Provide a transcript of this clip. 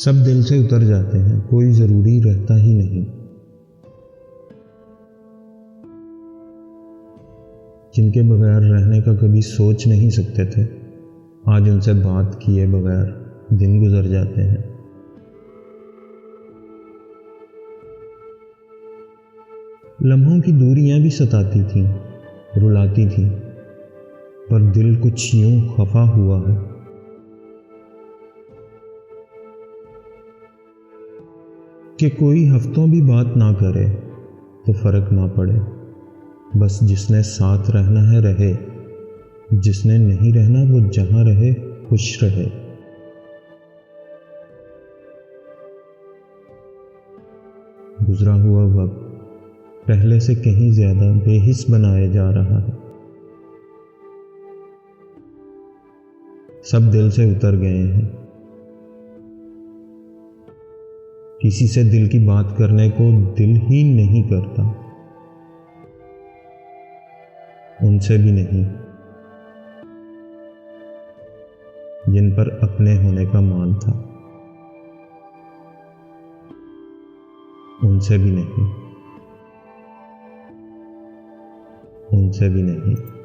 सब दिल से उतर जाते हैं, कोई ज़रूरी रहता ही नहीं। जिनके बगैर रहने का कभी सोच नहीं सकते थे, आज उनसे बात किए बगैर दिन गुजर जाते हैं। लम्हों की दूरियां भी सताती थीं, रुलाती थीं, पर दिल कुछ यूं खफा हुआ है। कि कोई हफ्तों भी बात ना करे तो फर्क ना पड़े, बस जिसने साथ रहना है रहे, जिसने नहीं रहना वो जहां रहे खुश रहे। गुजरा हुआ वक्त पहले से कहीं ज्यादा बेहिस बनाया जा रहा है। सब दिल से उतर गए हैं, किसी से दिल की बात करने को दिल ही नहीं करता, उनसे भी नहीं जिन पर अपने होने का मान था, उनसे भी नहीं, उनसे भी नहीं।